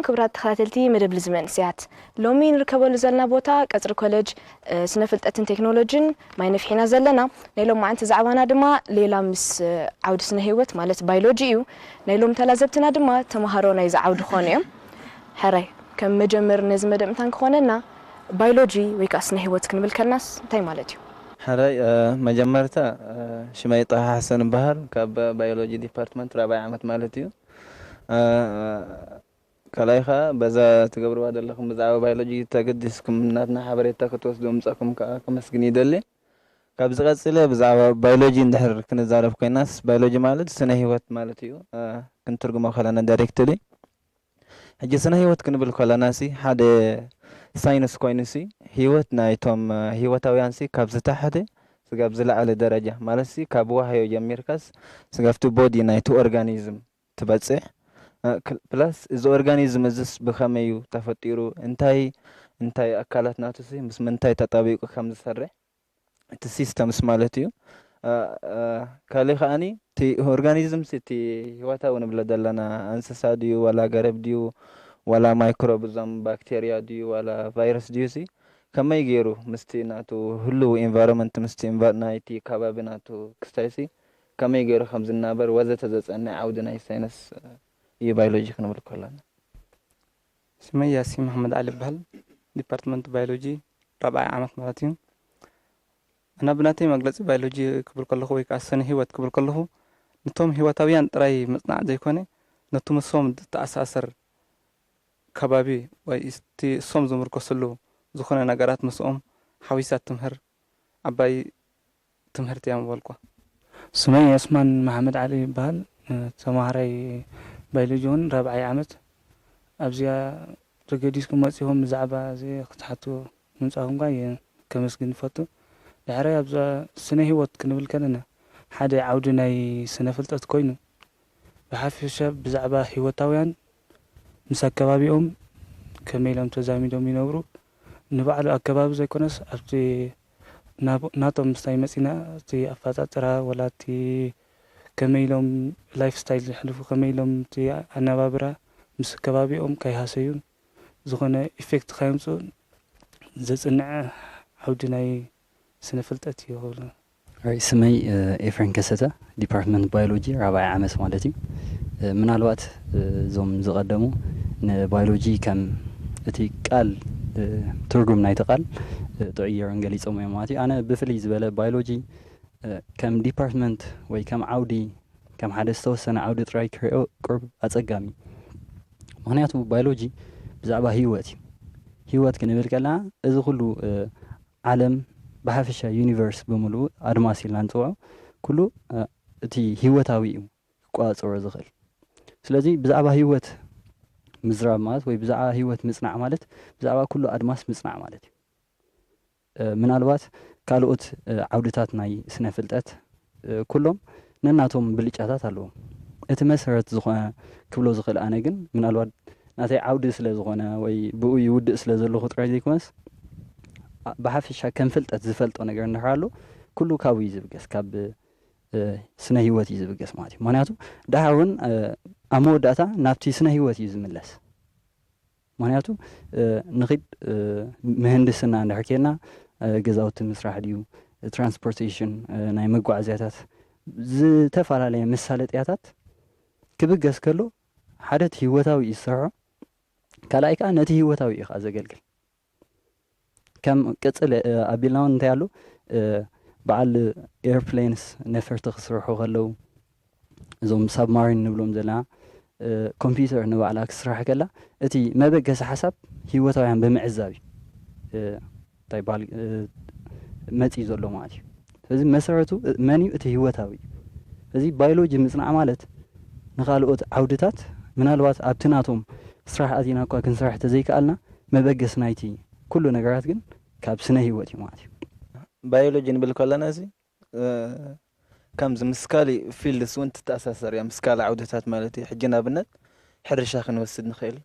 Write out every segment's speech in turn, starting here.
ክብራት ተኸታተልቲ መደብ ልዝመንስያት ሎሚ ንርከበሉ ዘለና ቦታ ቀጽሪ ኮሌጅ ስነ ፍልጠትን ቴክኖሎጂን ማይ ነፍሒና ዘለና ናይ ሎም ማዓንቲ ዛዕባና ድማ ሌላ ምስ ዓውዲ ስነ ህይወት ማለት ባዮሎጂ እዩ ናይ ሎም ተላዘብትና ድማ ተማሃሮ ናይ ዝዓውዲ ኾኑ እዮም ሕራይ ከም መጀመር ነዚ መደብ እንታን ክኾነና ባዮሎጂ ወይ ከዓ ስነ ህይወት ክንብል ከልናስ እንታይ ማለት እዩ حراي مجمرتا شماي طه حسن بحر كاب بيولوجي ديبارتمنت رابع عامت مالتيو كلايخا بزا تقبروا هذا لكم بزعوا بيولوجي تقدسكم ناتنا حبريتا كتوسدوا مساكم كمسكني دلي كاب زغصله بزعوا بيولوجي ندحر كنزارف كيناس بيولوجي مالت سنه هيوت مالتيو كنترجمو خلانا دايركتلي حجي سنه هيوت كنبل خلاناسي حدا ساينس كوينسي هيوت نايتوم هيوتاويانسي كابزتا حدا سقاب زلا على درجة مالسي كابوا هيو جميركاس سقافتو بودي نايتو أورغانيزم تبتصح بلس إذا أورغانيزم إزس بخميو تفتيرو انتاي أكالات ناتوسي بس منتاي تطابيقو خمس سرح السيستمس مالتيو كالي خاني تي أورغانيزم سي تي هيوتاو نبلدلنا أنسسا ديو ولا غرب ديو ولا مايكروبزم بكتيريا ديو ولا فيروس ديو سي كما يجيرو مستي ناتو هلو environment مستي نايتي كبابي ناتو كستايسي كما يجيرو خمس النابر وزت زصنا عودنا ساينس بيولوجي كنقول كلنا اسمي ياسين محمد علي بهل ديبارتمنت بيولوجي رابع عامت مالتي انا بناتي مجلس بيولوجي كبر كله وي كاسن هيوت كبر كله نتوم هيوتاويان طراي مصنع زيكوني نتوم صوم تاساسر كبابي ወይ እስቲ ሶም ዝምርኮስሉ ዝኾነ ነገራት መስኦም ሓዊሳት ትምህር ዓባይ ትምህርቲ ያምወልኳ ስመይ ያስማን መሐመድ ዓሊ ይባል ተማሃራይ ባዮሎጂውን ረብዓይ ዓመት ኣብዚያ ረገዲስኩም መጽኦም ዛዕባ እዚ ክትሓቱ ምንጻኹም ጋር ከመስግን ፈቱ ድሕሪ ኣብዛ ስነ ህይወት ክንብል ከለና ሓደ ዓውዲ ናይ ስነ ፍልጠት ኮይኑ ብሓፈሻ ብዛዕባ ህይወታውያን ምስ ኣከባቢኦም ከመይሎም ተዛሚዶም ይነብሩ ንባዕሉ ኣከባቢ ዘይኮነስ ኣብቲ ናቶም ምስታይ መፂና እቲ ኣፈጻጽራ ወላቲ ከመይሎም ላይፍ ስታይል ዝሕልፉ ከመይሎም እቲ ኣነባብራ ምስ ከባቢኦም ከይሃሰዩ ዝኾነ ኢፌክት ከየምፁ ዘጽንዕ ዓውዲ ናይ ስነ ፍልጠት ይኸውሉ ስመይ ኤፍሬም ከሰተ ዲፓርትመንት ባዮሎጂ ራብዓይ ዓመት ማለት እዩ ምናልባት ዞም ዝቀደሙ ንባዮሎጂ ከም እቲ ቃል ትርጉም ናይቲ ቃል ጥዕየርን ገሊፆም እዮም ማለት እዩ ኣነ ብፍልይ ዝበለ ባዮሎጂ ከም ዲፓርትመንት ወይ ከም ዓውዲ ከም ሓደ ዝተወሰነ ዓውዲ ጥራይ ክሪኦ ቁርብ ኣጸጋሚ ምክንያቱ ባዮሎጂ ብዛዕባ ህይወት እዩ ህይወት ክንብል ከለና እዚ ኩሉ ዓለም ብሓፈሻ ዩኒቨርስ ብምሉእ ኣድማስ ኢልና ንፅውዖ ኩሉ እቲ ህይወታዊ እዩ ክቋፅሮ ዝኽእል ስለዚ ብዛዕባ ህይወት ምዝራብ ማለት ወይ ብዛዕባ ህይወት ምጽናዕ ማለት ብዛዕባ ኩሉ ኣድማስ ምጽናዕ ማለት እዩ ምናልባት ካልኦት ዓውድታት ናይ ስነ ፍልጠት ኩሎም ነናቶም ብልጫታት ኣለዎም እቲ መሰረት ዝኾነ ክብሎ ዝኽእል ኣነ ግን ምናልባት ናተይ ዓውዲ ስለ ዝኾነ ወይ ብኡ ይውድእ ስለ ዘለኹ ጥራይ ዘይኮነስ ብሓፈሻ ከም ፍልጠት ዝፈልጦ ነገር እንድሕር ኩሉ ካብኡ እዩ ዝብገስ ካብ ስነ ህይወት እዩ ዝብገስ ማለት እዩ ምክንያቱ ድሓር እውን ኣብ መወዳእታ ናብቲ ስነ ህይወት እዩ ዝምለስ ምክንያቱ ንኺድ ምህንድስና እንድሕር ኬድና ገዛውቲ ምስራሕ ድዩ ትራንስፖርቴሽን ናይ መጓዓዝያታት ዝተፈላለየ መሳለጥያታት ክብገስ ከሎ ሓደ እቲ ህይወታዊ እዩ ዝሰርሖ ካልኣይ ከዓ ነቲ ህይወታዊ እዩ ከዓ ዘገልግል ከም ቅጽል ኣቢልና እውን እንታይ ኣሎ በዓል ኤርፕሌንስ ነፈርቲ ክስርሑ ከለው እዞም ሳብማሪን ንብሎም ዘለና ኮምፒውተር ንባዕላ ክስራሕ ከላ እቲ መበገሲ ሓሳብ ህይወታውያን ብምዕዛብ እንታይ ባል መፂ ዘሎ ማለት እዩ ስለዚ መሰረቱ መን እዩ እቲ ህይወታዊ እዚ ባዮሎጂ ምጽናዕ ማለት ንኻልኦት ዓውድታት ምናልባት ኣብቲ ናቶም ስራሕ ኣዚና እኳ ክንስራሕ ተዘይከኣልና መበገሲ ናይቲ ኩሉ ነገራት ግን ካብ ስነ ህይወት እዩ ማለት እዩ ባዮሎጂ ንብል ከለና እዚ ከምዚ ምስካሊ ፊልድስ እውን ትተኣሳሰር እያ ምስካሊ ዓውድታት ማለት እዩ ሕጂ ንኣብነት ሕርሻ ክንወስድ ንኽእል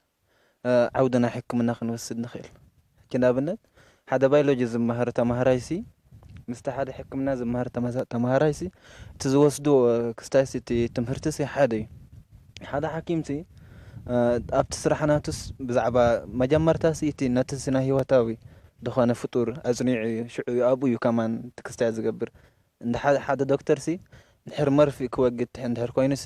ዓውድና ሕክምና ክንወስድ ንኽእል ሕጂ ንኣብነት ሓደ ባዮሎጂ ዝመሃር ተማሃራይሲ ምስቲ ሓደ ሕክምና ዝመሃር ተማሃራይሲ እቲ ዝወስዶ ክስታይሲ እቲ ትምህርቲሲ ሓደ እዩ ሓደ ሓኪምሲ ኣብቲ ስራሕናትስ ብዛዕባ መጀመርታሲ እቲ ነቲ ስነ ህይወታዊ ዝኾነ ፍጡር ኣጽኒዑ ሽዑ ኣብኡ እዩ ከማን ክስታይ ዝገብር እንደ ሓደ ዶክተር ሲ ንሕር መርፊ ክወግድ እንድሕር ኮይኑሲ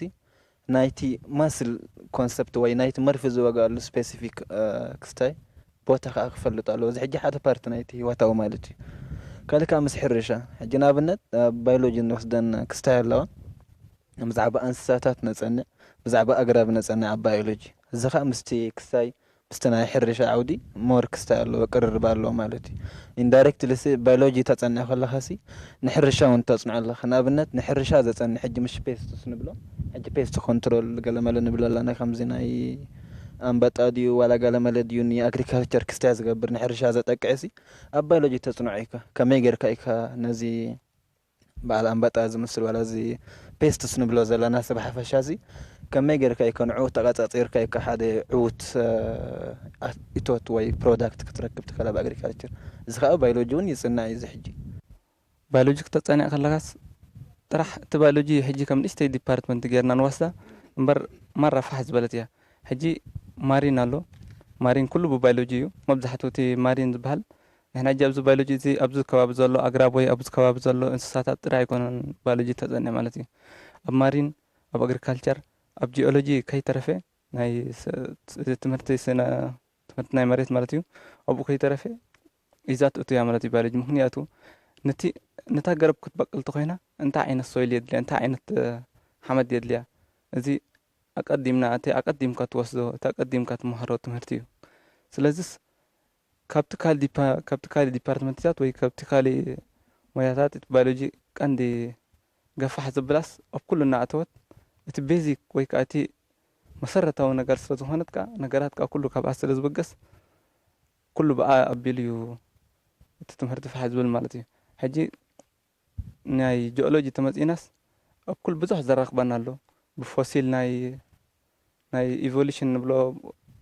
ናይቲ ማስል ኮንሰፕት ወይ ናይቲ መርፊ ዝወግኣሉ ስፔሲፊክ ክስታይ ቦታ ከዓ ክፈልጥ ኣለዎ እዚ ሕጂ ሓደ ፓርቲ ናይቲ ህይወታዊ ማለት እዩ ካልካ ምስ ሕርሻ ሕጂ ንኣብነት ባዮሎጂ ንወስደን ክስታይ ኣለዋ ብዛዕባ እንስሳታት ነጸንዕ ብዛዕባ ኣግራብ ነጸንዕ ኣብ ባዮሎጂ እዚ ከዓ ምስቲ ክስታይ ምስቲ ናይ ሕርሻ ዓውዲ ሞር ክስታይ ኣለዎ ቅርርብ ኣለዎ ማለት እዩ ኢንዳይሬክትሊ ባዮሎጂ ተጸንዕ ከለኻሲ ንሕርሻ እውን ተጽንዖ ኣለኻ ንኣብነት ንሕርሻ ዘጸንዕ ሕጂ ምስ ፔስትስ ንብሎ ሕጂ ፔስት ኮንትሮል ገለመለ ንብሎ ኣለና ከምዚ ናይ ኣንበጣ ድዩ ዋላ ገለመለ ድዩ ንኣግሪካልቸር ክስታይ ዝገብር ንሕርሻ ዘጠቅዕሲ ኣብ ባዮሎጂ ተጽንዖ ኢካ ከመይ ጌርካ ኢካ ነዚ በዓል ኣንበጣ ዝምስል ዋላ እዚ ፔስትስ ንብሎ ዘለና ሰብ ሓፈሻሲ ከመይ ጌርካ ኢካ ንዕኡ ተቐጻጺርካ ኢካ ሓደ ዕዉት እቶት ወይ ፕሮዳክት ክትረክብ ትኽእል ኣብ ኣግሪካልቸር እዚ ከዓ ባዮሎጂ እውን ይጽናዕ እዩ እዚ ሕጂ ባዮሎጂ ክተጸንዕ ከለኻስ ጥራሕ እቲ ባዮሎጂ ሕጂ ከም ንእሽተይ ዲፓርትመንት ጌርና ንወስዳ እምበር ማራ ፋሕ ዝበለት እያ ሕጂ ማሪን ኣሎ ማሪን ኩሉ ብባዮሎጂ እዩ መብዛሕትኡ እቲ ማሪን ዝበሃል ንሕና ሕጂ ኣብዚ ባዮሎጂ እዚ ኣብዚ ከባቢ ዘሎ ኣግራብ ወይ ኣብዚ ከባቢ ዘሎ እንስሳታት ጥራይ ኣይኮነን ባዮሎጂ ተጸንዕ ማለት እዩ ኣብ ማሪን ኣብ ኣግሪካልቸር ኣብ ጂኦሎጂ ከይተረፈ ናይ ትምህርቲ ስነ ትምህርቲ ናይ መሬት ማለት እዩ ኣብኡ ከይተረፈ ይዛት እቱ እያ ማለት እዩ ባዮሎጂ ምክንያቱ ነታ ገረብ ክትበቅልቲ ኮይና እንታይ ዓይነት ሶይል የድልያ እንታይ ዓይነት ሓመድ የድልያ እዚ ኣቀዲምና እቲ ኣቀዲምካ ትወስዶ እቲ ኣቀዲምካ ትመሃሮ ትምህርቲ እዩ ስለዚስ ካብቲ ካልእ ዲፓርትመንትታት ወይ ካብቲ ካልእ ሞያታት እቲ ባዮሎጂ ቀንዲ ገፋሕ ዘብላስ ኣብ ኩሉ እናእተወት እቲ ቤዚክ ወይ ከዓ እቲ መሰረታዊ ነገር ስለ ዝኾነት ከዓ ነገራት ከዓ ኩሉ ካብኣ ስለ ዝብገስ ኩሉ ብኣ ኣቢሉ እዩ እቲ ትምህርቲ ፋሕ ዝብል ማለት እዩ ሕጂ ናይ ጂኦሎጂ ተመጺናስ ኣብ ኩል ብዙሕ ዘራኽበና ኣሎ ብፎሲል ናይ ኢቮሉሽን ንብሎ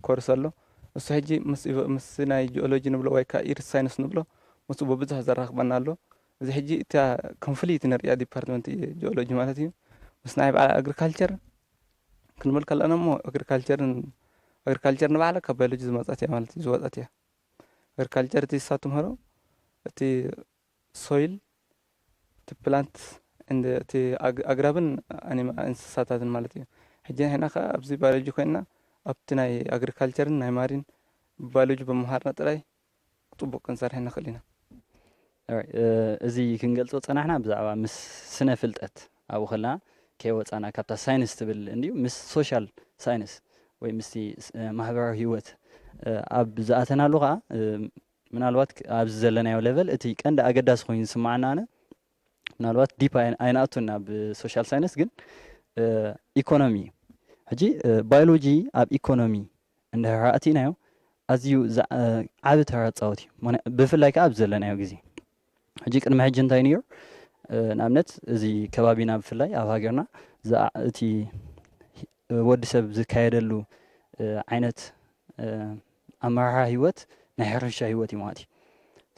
ኮርስ ኣሎ እሱ ሕጂ ምስ ናይ ጂኦሎጂ ንብሎ ወይ ከዓ ኢርት ሳይንስ ንብሎ ምስኡ ብብዙሕ ዘራኽበና ኣሎ እዚ ሕጂ እታ ኮምፕሊት ንሪኣ ዲፓርትመንት ጂኦሎጂ ማለት እዩ ምስ ናይ በዓል ኣግሪካልቸር ክንብል ከለና እሞ ኣግሪካልቸር ንባዕላ ካብ ባዮሎጂ ዝመጻት እያ ማለት እዩ ዝወጻት እያ ኣግሪካልቸር እቲ ዝሳትምሃሮ እቲ ሶይል እቲ ፕላንት እቲ ኣግራብን እንስሳታትን ማለት እዩ ሕጂ ንሕና ከዓ ኣብዚ ባዮሎጂ ኮይንና ኣብቲ ናይ ኣግሪካልቸርን ናይ ማሪን ባዮሎጂ ብምምሃርና ጥራይ ጽቡቕ ክንሰርሕ ንኽእል ኢና እዚ ክንገልጾ ጸናሕና ብዛዕባ ምስ ስነ ፍልጠት ኣብኡ ከለና ከይወፃና ካብታ ሳይንስ ትብል እንድዩ ምስ ሶሻል ሳይንስ ወይ ምስቲ ማሕበራዊ ህይወት ኣብ ዝኣተናሉ ከዓ ምናልባት ኣብዚ ዘለናዮ ሌቨል እቲ ቀንዲ ኣገዳሲ ኮይኑ ዝስማዓና ኣነ ምናልባት ዲፕ ኣይንኣቱና ብሶሻል ሳይንስ ግን ኢኮኖሚ ሕጂ ባዮሎጂ ኣብ ኢኮኖሚ እንድሕር ኣቲናዮ ኣዝዩ ዓብ ተራ ፃወት እዩ ብፍላይ ከዓ ኣብ ዘለናዮ ግዜ ሕጂ ቅድሚ ሕጂ እንታይ ነይሩ ንኣብነት እዚ ከባቢና ብፍላይ ኣብ ሃገርና እቲ ወዲ ሰብ ዝካየደሉ ዓይነት ኣመራርሓ ህይወት ናይ ሕርሻ ህይወት እዩ ማለት እዩ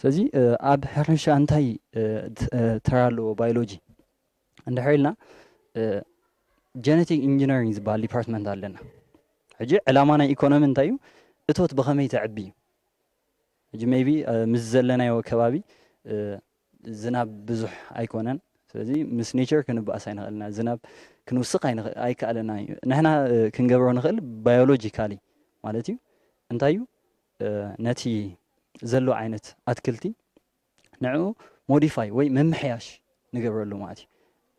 ስለዚ ኣብ ሕርሻ እንታይ ተራ ኣለዎ ባዮሎጂ እንድሕር ኢልና ጀነቲክ ኢንጂነሪንግ ዝበሃል ዲፓርትመንት ኣለና ሕጂ ዕላማ ናይ ኢኮኖሚ እንታይ እዩ እቶት ብኸመይ ተዕቢ እዩ ሕጂ ሜይቢ ምስ ዘለናዮ ከባቢ ዝናብ ብዙሕ ኣይኮነን ስለዚ ምስ ኔቸር ክንበኣስ ኣይንኽእልና ዝናብ ክንውስኽ ኣይከኣለና እዩ ንሕና ክንገብሮ ንኽእል ባዮሎጂካሊ ማለት እዩ እንታይ እዩ ነቲ ዘሎ ዓይነት ኣትክልቲ ንዕኡ ሞዲፋይ ወይ መምሕያሽ ንገብረሉ ማለት እዩ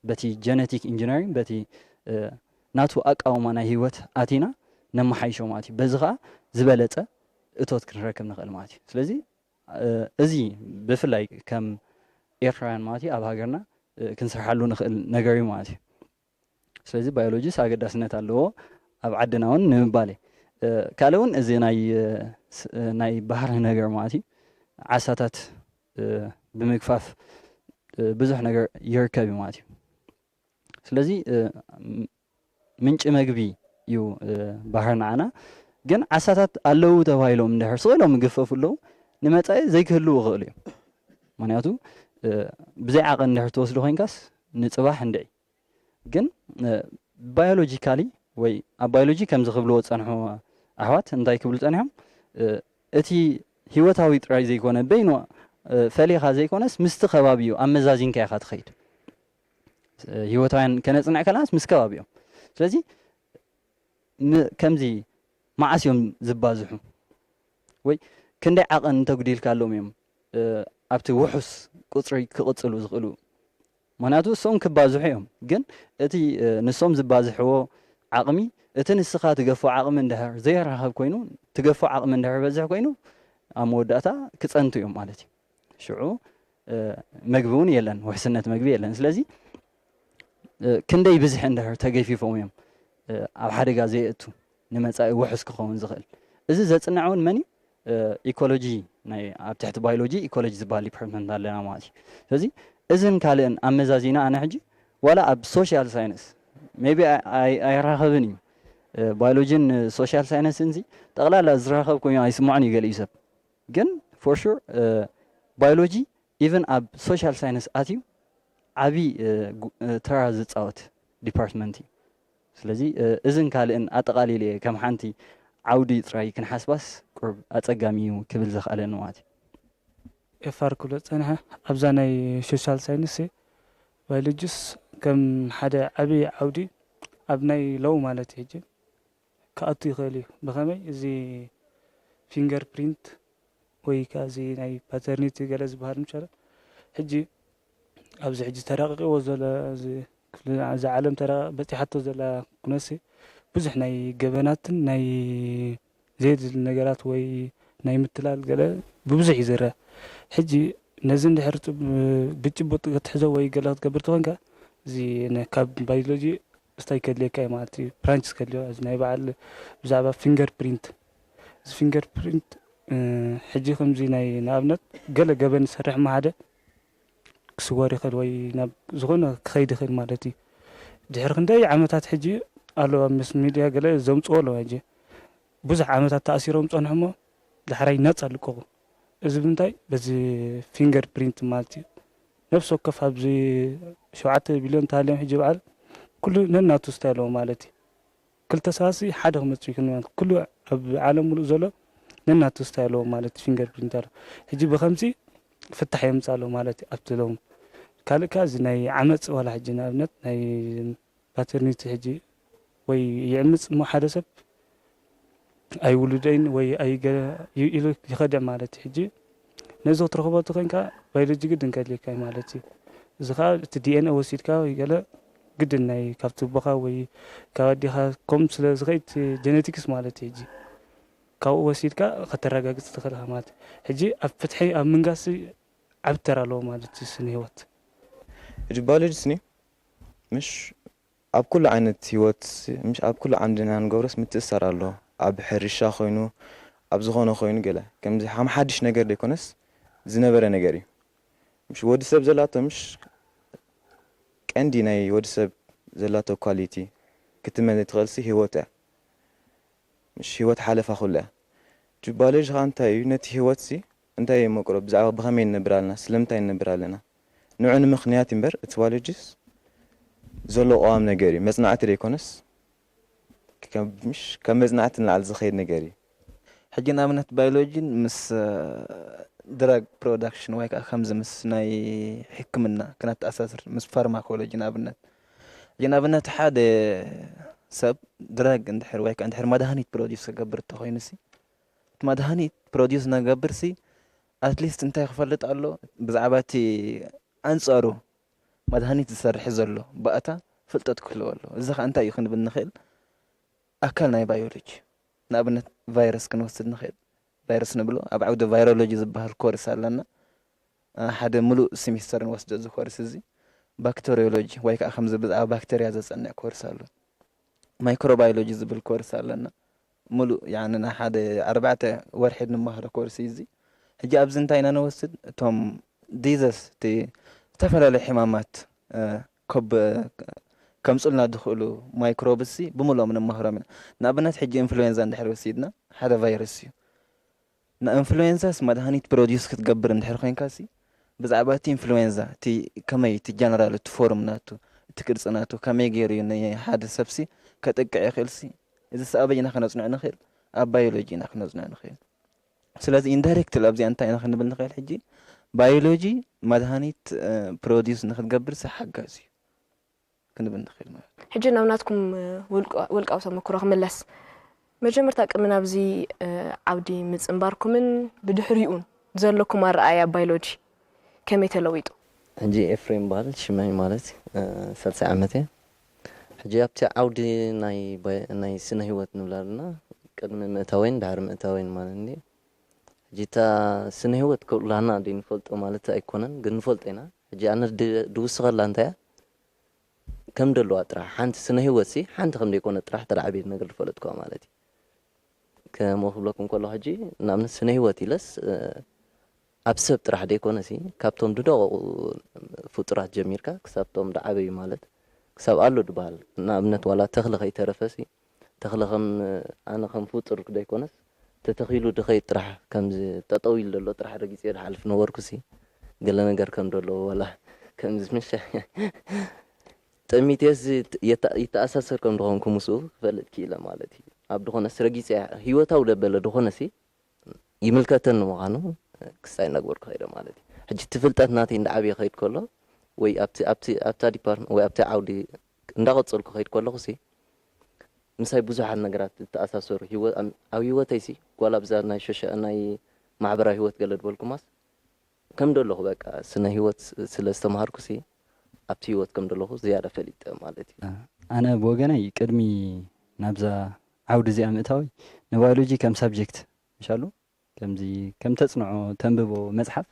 በቲ ጀነቲክ ኢንጂነሪንግ በቲ ናቱ ኣቃውማ ናይ ህይወት ኣቲና ነመሓይሾ ማለት እዩ በዚ ከዓ ዝበለፀ እቶት ክንረክብ ንኽእል ማለት እዩ ስለዚ እዚ ብፍላይ ከም ኤርትራውያን ማለት እዩ ኣብ ሃገርና ክንሰርሓሉ ንኽእል ነገር እዩ ማለት እዩ ስለዚ ባዮሎጂስ ኣገዳስነት ኣለዎ ኣብ ዓድና እውን ንምባል ካልእ እውን እዚ ናይ ባህሪ ነገር ማለት እዩ ዓሳታት ብምግፋፍ ብዙሕ ነገር ይርከብ እዩ ማለት እዩ ስለዚ ምንጭ መግቢ እዩ ባህር ንዓና ግን ዓሳታት ኣለዉ ተባሂሎም እንድሕር ስኢሎም ይግፈፉ ኣለዉ ንመጻኢ ዘይክህልው ይኽእሉ እዮም ምክንያቱ ብዘይ ዓቐን እንድሕር ትወስዶ ኮንካስ ንፅባሕ እንድዒ ግን ባዮሎጂካሊ ወይ ኣብ ባዮሎጂ ከም ዝኽብልዎ ፀንሑ ኣሕዋት እንታይ ክብሉ ፀኒሖም እቲ ሂወታዊ ጥራይ ዘይኮነ በይኑ ፈሊኻ ዘይኮነስ ምስቲ ከባቢኡ ኣመዛዚንካ ኢኻ ትኸይድ ሂወታውያን ከነፅንዕ ከለናስ ምስ ከባቢኦም ስለዚ ከምዚ መዓስ እዮም ዝባዝሑ ወይ ክንደይ ዓቐን እንተጉዲልካ ኣለዎም እዮም ኣብቲ ውሑስ ቁፅሪ ክቕፅሉ ዝኽእሉ ምክንያቱ እሶም ክባዝሑ እዮም ግን እቲ ንሶም ዝባዝሕዎ ዓቕሚ እቲ ንስኻ ትገፎ ዓቕሚ እንድሕር ዘይራኸብ ኮይኑ ትገፎ ዓቕሚ እንድሕር በዝሕ ኮይኑ ኣብ መወዳእታ ክፀንቱ እዮም ማለት እዩ ሽዑ መግቢ እውን የለን ውሕስነት መግቢ የለን ስለዚ ክንደይ ብዝሕ እንድሕር ተገፊፎም እዮም ኣብ ሓደጋ ዘየእቱ ንመፃኢ ውሑስ ክኸውን ዝኽእል እዚ ዘፅንዕ እውን መን ኢኮሎጂ ናይ ኣብ ትሕቲ ባዮሎጂ ኢኮሎጂ ዝበሃል ዲፓርትመንት ኣለና ማለት እዩ ስለዚ እዝን ካልእን ኣመዛዚና ኣነ ሕጂ ዋላ ኣብ ሶሻል ሳይንስ ሜቢ ኣይራኸብን እዩ ባዮሎጂን ሶሻል ሳይንስን እዚ ጠቕላላ ዝራኸብ ኮይኑ ኣይስምዖን እዩ ገሊኡ ሰብ ግን ፎር ሹር ባዮሎጂ ኢቨን ኣብ ሶሻል ሳይንስ ኣትዩ ዓብይ ተራ ዝፃወት ዲፓርትመንት እዩ ስለዚ እዝን ካልእን ኣጠቃሊለ ከም ሓንቲ ዓውዲ ጥራይ ክንሓስባስ ቁርብ ኣፀጋሚ እዩ ክብል ዘኽኣለኒ ማለት እዩ ኤፋር ክብሎ ፀንሐ ኣብዛ ናይ ሶሻል ሳይንስ ባዮሎጂስ ከም ሓደ ዓብይ ዓውዲ ኣብ ናይ ለው ማለት እዩ ሕጂ ክኣቱ ይኽእል እዩ ብኸመይ እዚ ፊንገር ፕሪንት ወይ ከዓ እዚ ናይ ፓተርኒቲ ገለ ዝበሃል ምሻለ ሕጂ ኣብዚ ሕጂ ተረቂቕዎ ዘሎ እዚ ዓለም በፂሓቶ ዘላ ኩነሲ ብዙሕ ናይ ገበናትን ናይ ዘየድሊ ነገራት ወይ ናይ ምትላል ገለ ብብዙሕ እዩ ዝረአ ሕጂ ነዚ እንድሕር ብጭቡጥ ክትሕዞ ወይ ገለ ክትገብር ተኾንካ እዚ ካብ ባዮሎጂ እስታይ ከድልየካ እዩ ማለት እዩ ብራንችስ ከድልዮ እዚ ናይ በዓል ብዛዕባ ፊንገር ፕሪንት እዚ ፊንገር ፕሪንት ሕጂ ከምዚ ናይ ንኣብነት ገለ ገበን ዝሰርሕ ሓደ ክስወር ይኽእል ወይ ናብ ዝኾነ ክኸይድ ይኽእል ማለት እዩ ድሕሪ ክንደይ ዓመታት ሕጂ ኣሎ ኣብ ምስ ሚድያ ገለ ዘምፅዎ ኣለዋ ሕጂ ብዙሕ ዓመታት ተኣሲሮም ፀንሑ እሞ ዳሕራይ ነፃ ልቀቑ እዚ ብምንታይ በዚ ፊንገር ፕሪንት ማለት እዩ ነፍሲ ወከፍ ኣብዚ 7 ቢልዮን ተሃልዮም ሕጂ በዓል ኩሉ ነናቱ ስታይ ኣለዎ ማለት እዩ ክልተ ሰባሲ ሓደ ክመፅኡ ይኽእል ማለት ኩሉ ኣብ ዓለም ሙሉእ ዘሎ ነናቱ ስታይ ኣለዎ ማለት እዩ ፊንገር ፕሪንት ኣሎ ሕጂ ብከምዚ ፍታሕ የምፅእ ኣለዎ ማለት እዩ ኣብቲ ሎም ካልእ ከዓ እዚ ናይ ዓመፅ ዋላ ሕጂ ንኣብነት ናይ ፓተርኒቲ ሕጂ ወይ ይዕምፅ እሞ ሓደ ሰብ ኣይውሉደይን ወይ ኢሉ ይኸድዕ ማለት እዩ ሕጂ ነዚ ክትረኽቦ ተኮይንካ ባዮሎጂ ግድን ከድልየካ ማለት እዩ እዚ ከዓ እቲ ዲኤንኤ ወሲድካ ወይ ገለ ግድን ናይ ካብቲ ቦኻ ወይ ካብ ኣዲኻ ከምኡ ስለ ዝኸይድ ጀነቲክስ ማለት እዩ ሕጂ ካብኡ ወሲድካ ከተረጋግፅ ትኽእል ኢኻ ማለት እዩ ሕጂ ኣብ ፍትሒ ኣብ ምንጋሲ ዓብ ተራ ኣለዎ ማለት እዩ ስነ ህይወት ሕጂ ባዮሎጂ ስኒ مش ኣብ ኩሉ ዓይነት ህይወት مش ኣብ ኩሉ ዓንድና ንገብሮስ ምትእስሳር ኣሎ ኣብ ሕርሻ ኮይኑ ኣብ ዝኾነ ኮይኑ ገለ ከምዚ ሓድሽ ነገር ዘይኮነስ ዝነበረ ነገር እዩ مش ወዲ ሰብ ዘላቶ مش ቀንዲ ናይ ወዲ ሰብ ዘላቶ ኳሊቲ ክትመን ትኽእልሲ ህይወት እያ مش ህይወት ሓለፋ ኩሉ እያ ባዮሎጂ ከዓ እንታይ እዩ ነቲ ህይወት ሲ እንታይ መቅሮ ብዛዕባ ብኸመይ ንነብር ኣለና ስለምንታይ ንነብር ኣለና ንዑ ንምኽንያት እምበር እቲ ባዮሎጂስ ዘሎ ቀዋም ነገር እዩ መፅናዕቲ ዘይኮነስ مش ከም መፅናዕቲ ንላዕሊ ዝኸይድ ነገር እዩ ሕጂ ንኣብነት ባዮሎጂ ምስ ድራግ ፕሮዳክሽን ወይ ከዓ ከምዚ ምስ ናይ ሕክምና ክነተኣሳስር ምስ ፋርማኮሎጂ ንኣብነት ሕጂ ንኣብነት ሓደ ሰብ ድራግ እንድሕር ወይ ከዓ እንድሕር መድሃኒት ፕሮዲስ ክገብር እንተኮይኑሲ እቲ መድሃኒት ፕሮዲስ ነገብርሲ ኣትሊስት እንታይ ክፈልጥ ኣሎ ብዛዕባ እቲ ኣንፃሩ መድሃኒት ዝሰርሕ ዘሎ ባእታ ፍልጠት ክህልዎ ኣሎ እዚ ከዓ እንታይ እዩ ክንብል ንኽእል ኣካል ናይ ባዮሎጂ ንኣብነት ቫይረስ ክንወስድ ንኽእል ቫይረስ ንብሎ ኣብ ዓውዲ ቫይሮሎጂ ዝበሃል ኮርስ ኣለና ሓደ ሙሉእ ሴሚስተር ንወስዶ እዚ ኮርስ እዚ ባክቴሪዮሎጂ ወይ ከዓ ከምዚ ብዛዕባ ባክቴርያ ዘፀንዕ ኮርስ ኣሎ ማይክሮባዮሎጂ ዝብል ኮርስ ኣለና ሙሉእ ያኒ ናይ ሓደ 4 ወርሒ ንመሃሮ ኮርስ እዚ ሕጂ ኣብዚ እንታይ ኢና ንወስድ እቶም ዲዘስ እቲ ዝተፈላለዩ ሕማማት ከምፁልና ዝኽእሉ ማይክሮብሲ ብምልኦም ንመሃሮም ኢና ንኣብነት ሕጂ ኢንፍሉዌንዛ እንድሕር ወሲድና ሓደ ቫይረስ እዩ ንኢንፍሉዌንዛስ መድሃኒት ፕሮዲስ ክትገብር እንድሕር ኮንካሲ ብዛዕባ እቲ ኢንፍሉዌንዛ እቲ ከመይ እቲ ጀነራል እቲ ፎርም ናቱ እቲ ቅርፂ ናቱ ከመይ ገይሩ እዩ ንሓደ ሰብሲ كتقع خلسي إذا سأبينا خنصنع نخيل أبايولوجينا خنصنع نخيل سلازي إندايركت لابزي أنت أنا خنبل نخيل حجي بايولوجي مدهانيت بروديوس نخدقبر سحقاسي كنبل نخيل ما حجي ناوناتكم ولقاو تمكرو خملس مجمرتا قمنا بزي عودي مصنباركمن بدحريون زلكم الرأي بايولوجي كم يتلويتو حجي إفريم بال شماي مالتي 3 عامتين حجي أبتي عودي ناي سنة هيوت نبلارنا قدم مئتوين دحر مئتوين مالني جيتا سنة هيوت كلنا دين فلت مالتا أيكونن قن فلتينا حجي أنا دوس غلا أنت كم دلو أطرح حنت سنة هيوت سي حنت خم ديكون أطرح ترى عبيد نقدر فلتكو مالتي كما خبلكم كل حجي نعمل سنة هيوتي لس أبسط طرح ديكون سي كابتن دودو فطرات جميركا كسبتم دعابي مالت كسب قالوا دبال نابنت ولا تخلق يترفسي تخلقن أنا خم فطر ديكونس تتخيلوا دخي طرح كم زي تطويل دلو طرح رجيس يرحل في نوركسي قال لنا جر كم دلو ولا كم زي مش تأميتيز يتأسس كم دخون كمسو فلت كيلا مالتي أبدخون السرجيس هيوتا ولا بلدخون سي يملكتن مغانو كستاي نقبر خير مالتي حجي تفلتات ناتي ندعبي خير كله وي أبتا ديبارتمنت وي أبتا عودي ندغط صلك خير كله سي مساي بوزح النجارات تأساسور أو هيوتايسي ولا بزار ناي شوشة ناي معبرة هيوت قلد بالكماس كم دلوه بقى سنة هيوت سلستمهاركسي أبتي هيوت كم دلوه زيادة فليت مالتي أنا بوجناي قدمي نبذة عود زي أمتاوي نبيولوجي كم سبجكت إن شاء الله كم تصنعوا تنببوا مزحف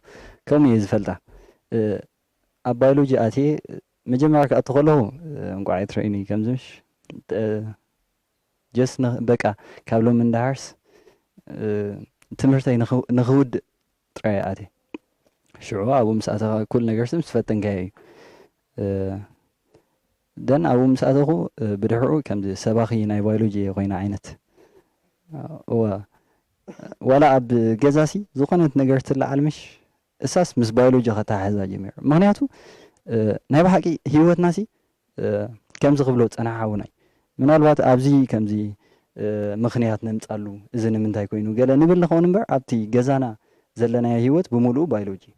كم يزفلتا أبيولوجي آتي مجمعك أدخله نقعد تريني كم زمش جس بقى كابلو من دارس تمرتي نخود تري آتي شعو أبو مساعدة كل نجرسم سفتن جاي دن أبو مساعدة بدحرو كم زي سباقي ناي بيولوجي غينا عينت ولا أب جزاسي زقنت نجرت العلمش أساس مس بيولوجي خطا حزا جميع مغنياتو ناي بحكي هيوت ناسي كم زغبلوت أنا عاوناي من الوقت أبزي كم زي مغنيات نمتقلو إذن من تاي كوينو قال نبل نخون نبر أبتي جزانا زلنا هيوت بمولو بيولوجي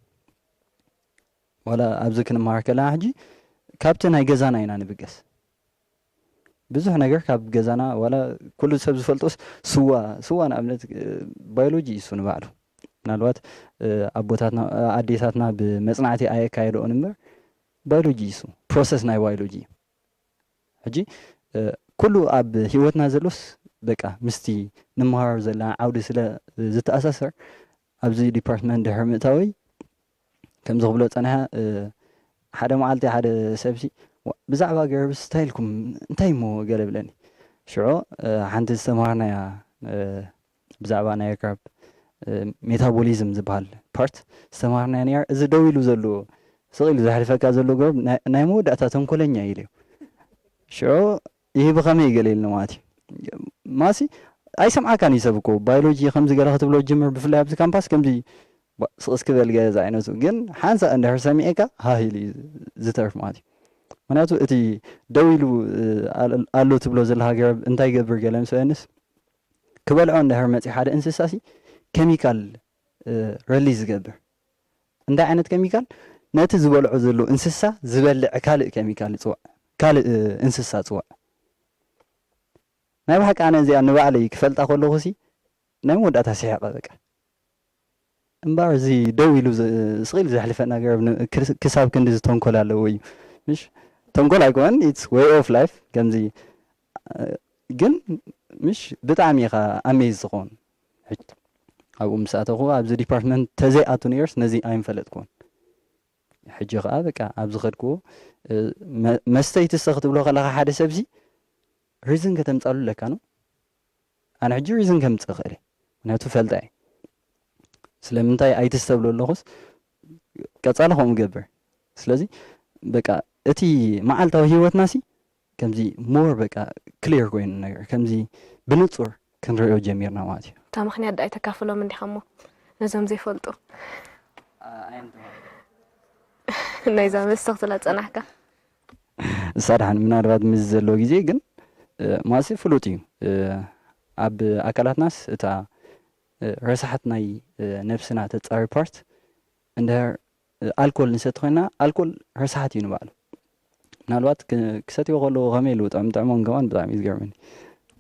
ولا أبزكن ماركلا حجي كابتن هاي جزانا ينا نبقس بزح نجر كاب جزانا ولا كل سبز فلتوس سوا أنا أمنت بيولوجي سون بعده من الوقت أبوتاتنا عديتاتنا بمصنعتي أي كايرو نمبر بيولوجي سو بروسس ناي بيولوجي هجي كله أب هيوتنا زلوس بقى مستي نمهار زلا عودة سلا زت أساسر أبزي ديبارتمنت هرمتاوي كم زغبلوت أنا حدا معلتي حدا سبسي بزعبا قرب ستايلكم انتاي مو قلب لاني شعو حانت استمارنا يا بزعبا انا يقرب ميتابوليزم زبال بارت استمارنا يعني إذا دويلو زلو صغير زحلفك زلو قرب نايمو داتا تنكولنيا يليو شعو ይህ በከመይ ገለል ነው ማለት ማሲ አይሰምዓ ካን ይሰብኮ ባዮሎጂ ከምዚ ገለ ክትብሎ ጅምር ብፍላይ ኣብዚ ካምፓስ ከምዚ ስቅስ ክበል ገዛ አይነቱ ግን ሓንሳ እንድሕር ሰሚዕካ ሃሂል ዝተርፍ ማለት ምክንያቱ እቲ ደው ኢሉ ኣሎ ትብሎ ዘለካ ገረብ እንታይ ገብር ገለ ምስአንስ ክበልዖ እንድሕር መፂ ሓደ እንስሳሲ ኬሚካል ሪሊዝ ዝገብር እንታይ ዓይነት ኬሚካል ነቲ ዝበልዖ ዘሎ እንስሳ ዝበልዕ ካልእ ኬሚካል ይፅዋዕ ካልእ እንስሳ ፅዋዕ ናይ ባሕቂ ኣነ እዚኣ ንባዕለይ ክፈልጣ ከለኹሲ ናይ መወዳእታ ስሕቀ በቃ እምበር እዚ ደው ኢሉ ስቂል ዘሕልፈና ገረብ ክሳብ ክንዲ ዝተንኮል ኣለዎ እዩ ምሽ ተንኮል ኣይኮነን ኢትስ ዌይ ኦፍ ላይፍ ከምዚ ግን ምሽ ብጣዕሚ ኢኻ ኣሜዝ ዝኸውን ኣብኡ ምስ ኣተኹ ኣብዚ ዲፓርትመንት ተዘይኣቱ ነይርስ ነዚ ኣይንፈለጥክዎን ሕጂ ከዓ በቃ ኣብዚ ኸድክዎ መስተይ ትሰ ክትብሎ ከለኻ ሓደ ሰብሲ ሪዝን ከተምፃሉ ለካ ነው ኣነ ሕጂ ሪዝን ከምፅእ ክእል ምክንያቱ ፈልጣ እየ ስለምንታይ ኣይትስተብሎ ኣለኹስ ቀፃሊ ከምኡ ገብር ስለዚ በቃ እቲ መዓልታዊ ሂወትናሲ ከምዚ ሞር በቃ ክሊር ኮይኑ ነገር ከምዚ ብንጹር ክንሪኦ ጀሚርና ማለት እዩ እታ ምክንያት ዳይ ተካፍሎም እንዲኻ እሞ ነዞም ዘይፈልጡ ናይዛ መስተኽ ስለፀናሕካ ሳድሓን ምናልባት ምስ ዘሎ ግዜ ግን ماسي فلوتي أب أكلات ناس تا رسحت ناي نفسنا تتصار بارت عندها الكول نسيت خوينا الكول رسحت ينبال نالوات كساتي وقولو غميل وطعمون كمان بطعم يزقرمني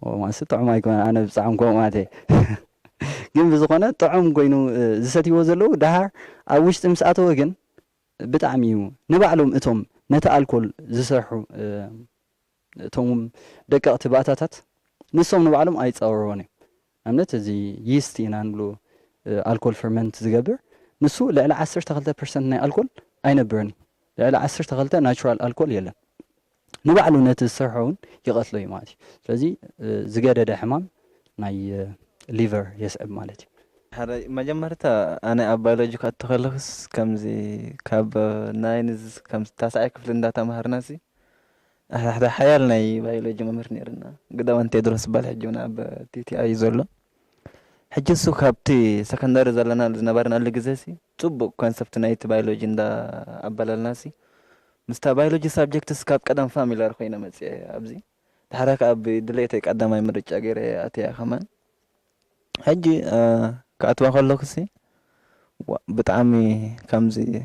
وما ستطعم يكون أنا بصعم كوماتي ግን ብዝኾነ ጥዑም ኮይኑ ዝሰትይዎ ዘለዉ ድሃር ኣብ ውሽጢ ምስ ኣተወ ግን ብጣዕሚ እዩ ንባዕሎም እቶም ነቲ ኣልኮል ዝሰርሑ እቶም ደቀቕቲ ባእታታት ንሶም ንባዕሎም ኣይፀወርዎን እዮም ንኣብነት እዚ ይስት ኢና ንብሎ ኣልኮል ፈርመንት ዝገብር ንሱ ልዕሊ 12% ናይ ኣልኮል ኣይነብርን ልዕሊ 12 ናቹራል ኣልኮል የለን ንባዕሉ ነቲ ዝሰርሖ እውን ይቐትሎ እዩ ማለት እዩ ስለዚ ዝገደደ ሕማም ናይ liver يسعب مالتي هذا مجمرتا أنا أبالوجي كاتخلص كمزي كاب ناينز كم تاسع كفل داتا مهرناسي هذا حيالنا بيولوجي ممرني رنا قدام أنت تدرس بالحجونا بتي أي زولو حجسو كابتي سكندري زلنا نبرنا اللي جزاسي تبو كونسبت نايت بيولوجي دا أبالناسي مستا بيولوجي سبجكتس كاب قدام فاميلار خوينا متي أبزي تحرك أب دليتك قدام أي مرج أجر أتيا كمان حجي كأتوا خلوكسي بتعامي كمزي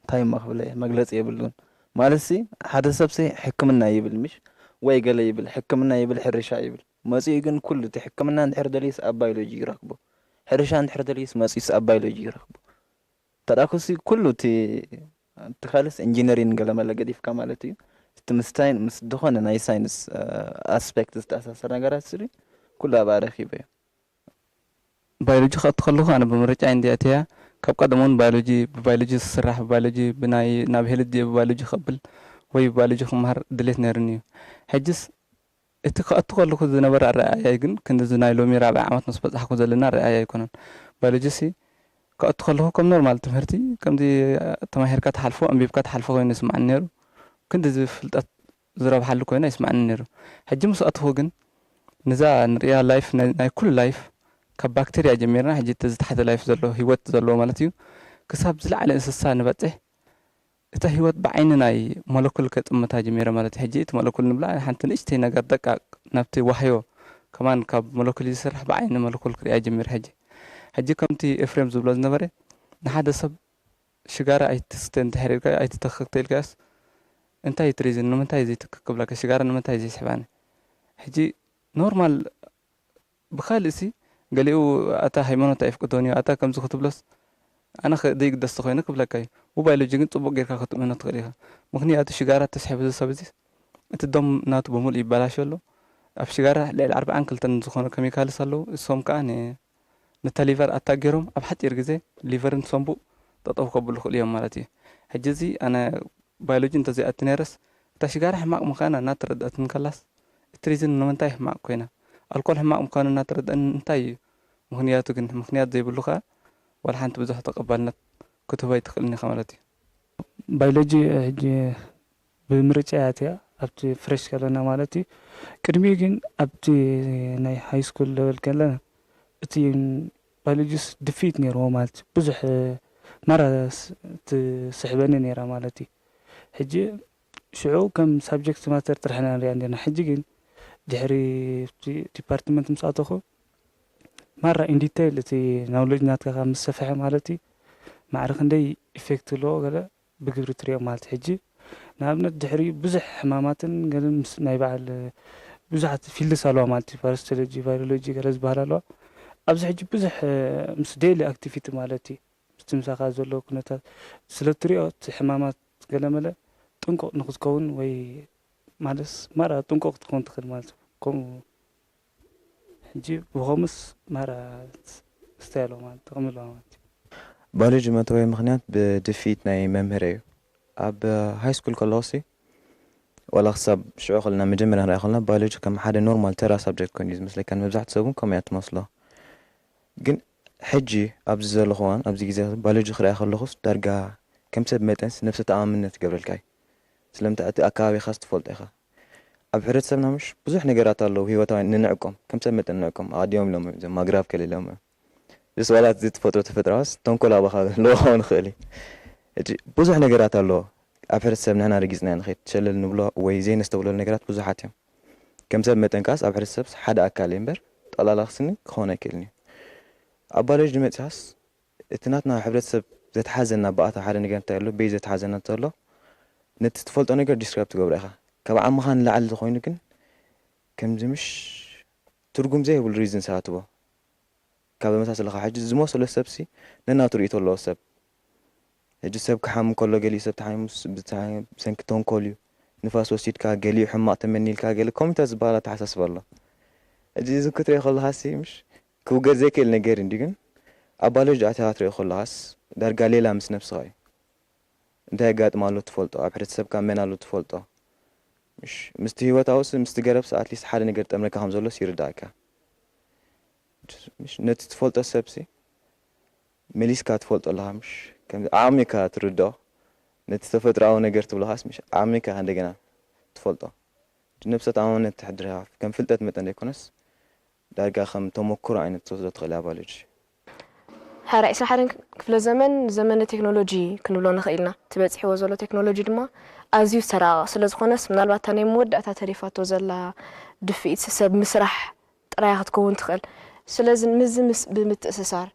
تايم مخبلة مجلس يبلون مالسي هذا سبسي حكمنا يبل مش ويقال يبل حكمنا يبل حرشة يبل ماسي يجن كل تحكمنا عند حردليس أبايولوجي يراقبه حرشة عند حردليس ماسي أبايولوجي يراقبه تراكوسي كله تخلص انجينيرين قال ما لقى ديف كمالتي تمستين مصدقنا ناي ساينس أسبكتس تأساسنا قراسري كلها بارخي بيه بيولوجي خط خلوه أنا بمرجع عندي أتيا كاب قدمون بيولوجي الصراحة بيولوجي بناي نابهلد دي بيولوجي قبل وي بيولوجي خمر دليت نيرنيو حجز أتخلوه زنا برا رأي يجن كند زنا يلومي رابع عمت نصبت حكو زلنا رأي يكونن بيولوجي سي كأتخلوه كم نورمال تمهرتي كم دي تمهر كات حلفو أم بيبكات حلفو وين يسمع النيرو كند زي فلت زراب حلو كوين يسمع النيرو حجز أتخلوه جن نزا نريا لايف ناي كل لايف كبكتيريا جميرنا حجي تزتحت لايف زلو هيوت زلو مالتيو كساب زلع على انسسا نبطح اتا هيوت بعيننا مولكول كتمتا جميره مالتي حجي مولكول نبلا حنت نشتي نغا دقق نبتي وحيو كمان كاب مولكول يسرح بعين مولكول كريا جمير حجي كمتي افريم زبلو زنبري نحد سب شجاره اي تستند حريقه اي تتخكتيل كاس انت يتريزن نمتا يزي تككبلك شجاره نمتا يزي سحبانه حجي نورمال بخالسي قاليو أتا هيمنو تايف كتونيو أتا كم زخت بلس أنا خديك دستخوينا قبلكاي وبايلوجي جنت طبق غير كخط منها تغريها مخني أتا شجارة تسحب زي سبزيس أتدم ناتو بمول يبلاش له أف شجارة للأربع أنكل تنزخونا كيميكال صلوا الصوم كان نتاليفر أتا جرم أبحث يرجزي ليفر نصنبو تطوق قبل خليهم مالتي حجزي أنا بايلوجي انت زي أتنيرس أتا شجارة حماق مكانا ناترد أتنكلاس تريزن نمنتاي حماق كوينا الكل حماق مكانا ناترد أنتاي مخنياتو كن مخنيات زي باللغة ولا حنت بزح تقبلنا كتبي تخلني خمالتي بيولوجي هجي بمرجعاتي أبتي فريش كلنا مالتي كرمي جن أبتي ناي هاي سكول ليفل كلنا أتي بيولوجيس دفيت نيرو مالتي بزح مرة تسحبني نيرا مالتي هجي شعو كم سبجكت ما ترترحنا عندنا هجي جن دحري ديبارتمنت مساعدكم مرة إن ديتيل تي نولج ناتك خمس صفحة مالتي معرخ ندي إفكت لو قال بقدر تريا مالت حجي نابنا الدحري بزح حمامات قال نايبع بزحت في اللي سالوا مالتي فارستولوجي فيرولوجي قال زبالة لو أبزح حجي بزح مس ديلي أكتيفيتي مالتي استمساخ زلو كنت سلتريات حمامات قال ملا تنقط نقص كون وي مالس مرة تنقط تكون تخل مالت كم حجي وغمس مرة استيلو مالت غملو مالت بيولوجي ما توي مخنيات بدفيت ناي ممهريو أب هاي سكول كلاسي ولا خصاب شو قلنا مجمرة رأي قلنا بيولوجي كم حدا نورمال ترى سبجكت كونيز مثل كان مبزحت سوون كم يتمصله جن حجي أبز الأخوان أبز جزء بيولوجي خرا خلص درجة كم سب متنس نفس تعاملنا قبل الكاي سلمت أكابي خاص تفولت إخا أبحرت سبنا مش بزح نجارات الله وهي وتاين ننعكم كم سب متنعكم عاد يوم لهم زي ما جراف كلي لهم بس ولا تزيد فترة تنقل أبغى خالد لو هون خالي بزح نجارات الله أبحرت سبنا هنا رجزنا نخيت شلل نبلا ويزين استولوا النجارات بزحاتهم ከም ሰብ መጠንካስ ኣብ ሕብረተሰብ ሓደ ኣካል እምበር ጠላላክስኒ ክኾን ኣይክእልኒ ኣብ ባዮሎጂ ድመፅኻስ እቲ ናትና ሕብረተሰብ ዘተሓዘና ባእታ ሓደ ነገር እንታይ ኣሎ ቤት ዘተሓዘና እንተሎ ነቲ ትፈልጦ ነገር ዲስክራይብ ትገብሮ ኢኻ ካብ ዓቕምኻ ንላዕሊ ዝኾይኑ ግን ከምዚ ምሽ ትርጉም ዘይብሉ ሪዝን ሰኣትዎ ካብ መሳሰለኻ ሕጂ ዝመሰሎ ሰብሲ ነናቱ ርእቶ ኣለዎ ሰብ ሕጂ ሰብ ክሓም ከሎ ገሊኡ ሰብ ተሓሚሙስ ብሰንኪ ተንኮል እዩ ንፋስ ወሲድካ ገሊኡ ሕማቕ ተመኒልካ ገለ ከምኡታት ዝበሃላ ተሓሳስብ ኣሎ ሕጂ እዚ ክትሪኦ ከለኻሲ ምሽ ክውገድ ዘይክእል ነገር እንዲ ግን ኣብ ባዮሎጂ ኣትኻ ትሪኦ ከለኻስ ዳርጋ ሌላ ምስ ነፍስኻ እዩ እንታይ ኣጋጥሞ ኣሎ ትፈልጦ ኣብ ሕብረተሰብካ መን ኣሎ ትፈልጦ ምሽ ምስቲ ሂወት ኣውስ ምስቲ ገረብስ ኣትሊስት ሓደ ነገር ጠምረካ ከም ዘሎስ ይርዳእካ مش نت تفولت السبسي مليس كات فولت الله مش كم عاميكا تردو نت تفتر أو نجرت بلهاس مش عاميكا عندنا تفولته نفسه تعاون تحضرها كم فلتت متن يكونس دارجا خم تمكر عين تصدق تغلى بالج هرا إسا حرن كفل زمن التكنولوجي كنولو نخيلنا تبعت حوازولو تكنولوجي دما أزيو سرا سلز خونس من الوطني مود أتا تريفات وزلا دفيت سب مسرح رايح تكون تخل سلازم مز بمتأسسار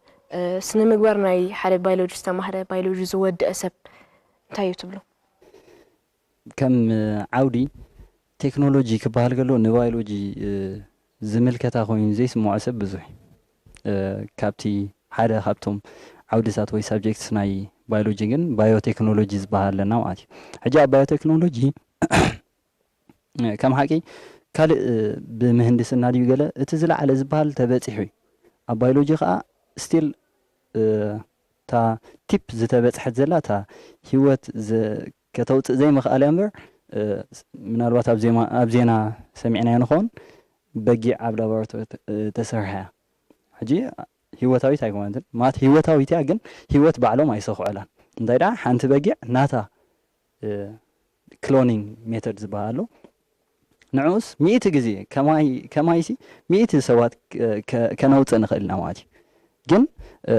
سنة مقبر ناي حرب بيولوجي استمهر بيولوجي زود أسب تايو تبلو كم عودي تكنولوجي كبار قالوا نبيولوجي زميل كتاخوين زي اسمه أسب بزوي كابتي حدا خبتهم عودي ساتوي سبجكتس ناي بيولوجي جن بايوتكنولوجيز بحال لنا وعادي حاجة بايوتكنولوجي كم حكي كال بمهندسنا ديو قال اتزلع على زبال تباتحوي البيولوجي خا ستيل تا تيب زتباتح زلا تا هيوت كتوت زي ما قال امبر من الوقت ابزينا سمعنا ينخون بقي عبد لابورت تسرحها حجي هيوتاوي تايكوانت مات هيوتاوي تاغن هيوت بعلو ما يسخو علان እንዳይዳ ሓንቲ በጊዕ ናታ ክሎኒንግ ሜተድ ዝበሃሉ ንዑስ 100 ግዜ ከማይሲ 100 ሰባት ከነውፅእ ንኽእልና ማለት እዩ ግን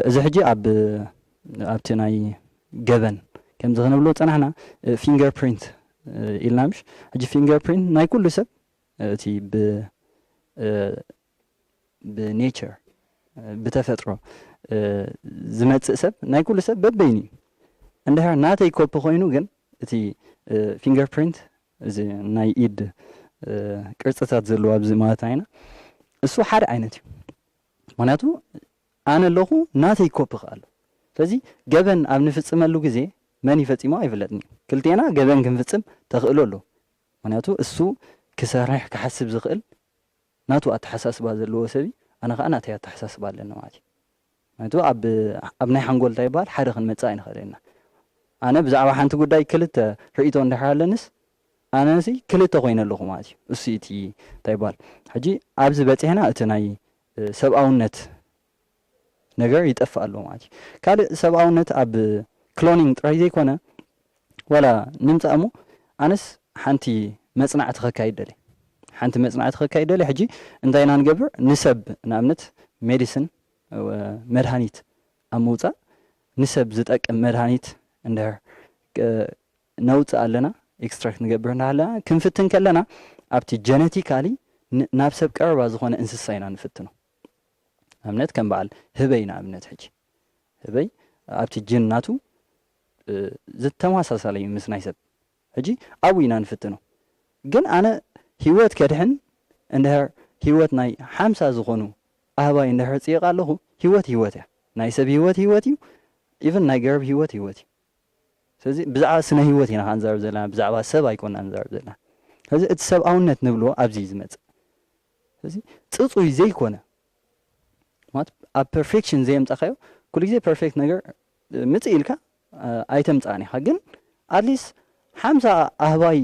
እዚ ሕጂ ኣብቲ ናይ ገበን ከምዚ ክንብሎ ፀናሕና ፊንገር ፕሪንት ኢልና ምሽ ሕጂ ፊንገር ፕሪንት ናይ ኩሉ ሰብ እቲ ብኔቸር ብተፈጥሮ ዝመፅእ ሰብ ናይ ኩሉ ሰብ በበይኒ እንደሃር ናተይ ኮፒ ኮይኑ ግን እቲ ፊንገር ፕሪንት እዚ ናይ ኢድ ቅርጽታት ዘለዎ ኣብዚ ማለት አይና እሱ ሓደ ዓይነት እዩ ምክንያቱ ኣነ ኣለኹ ናተይ ኮፒ ኸኣሎ ስለዚ ገበን ኣብ ንፍፅመሉ ግዜ መን ይፈፂሞ ኣይፍለጥኒ ክልቴና ገበን ክንፍፅም ተኽእሎ ኣሎ ምክንያቱ እሱ ክሰርሕ ክሓስብ ዝኽእል ናቱ ኣተሓሳስባ ዘለዎ ሰቢ ኣነ ከዓ ናተይ ኣተሓሳስባ ኣለና ማለት እዩ ምክንያቱ ኣብ ናይ ሓንጎል እንታይ ይበሃል ሓደ ክንመፅእ ኣይንኽእለና ኣነ ብዛዕባ ሓንቲ ጉዳይ ክልተ ርእቶ እንድሕር ኣለንስ ኣነሲ ክልተ ኮይነ ኣለኹ ማለት እዩ እሱ እቲ እንታይ ይበሃል ሕጂ ኣብዚ በፂሕና እቲ ናይ ሰብኣውነት ነገር ይጠፍእ ኣሎ ማለት እዩ ካልእ ሰብኣውነት ኣብ ክሎኒንግ ጥራይ ዘይኮነ ወላ ንምፃእ እሞ ኣነስ ሓንቲ መፅናዕቲ ከካይድ ደልየ ሓንቲ መፅናዕቲ ከካይድ ደልየ ሕጂ እንታይ ኢና ንገብር ንሰብ ንኣብነት ሜዲሲን መድሃኒት ኣብ ምውፃእ ንሰብ ዝጠቅም መድሃኒት እንድሕር ነውፅእ ኣለና ኤክስትራክት ንገብር እንዳሃለና ክንፍትን ከለና ኣብቲ ጀነቲካሊ ናብ ሰብ ቀረባ ዝኾነ እንስሳ ኢና ንፍትኖ ኣብነት ከም በዓል ህበይ ንኣብነት ሕጂ ህበይ ኣብቲ ጅን ናቱ ዝተመሳሳለ እዩ ምስ ናይ ሰብ ሕጂ ኣብኡ ኢና ንፍትኖ ግን ኣነ ሂወት ከድሕን እንድሕር ሂወት ናይ 50 ዝኾኑ ኣህባይ እንድሕር ፅይቕ ኣለኹ ሂወት እያ ናይ ሰብ ሂወት እዩ ኢቨን ናይ ገረብ ሂወት እዩ ስለዚ ብዛዕባ ስነ ሂወት ኢና ክንዛረብ ዘለና ብዛዕባ ሰብ ኣይኮንና ንዛረብ ዘለና ስለዚ እቲ ሰብኣውነት ንብሎ ኣብዚ ዝመፅእ ስለዚ ፅፁይ ዘይኮነ ማለት ኣብ ፐርፌክሽን ዘየምፃኻዮ ኩሉ ግዜ ፐርፌክት ነገር ምፅእ ኢልካ ኣይተምፃእን ኢኻ ግን ኣትሊስት 50 ኣህባይ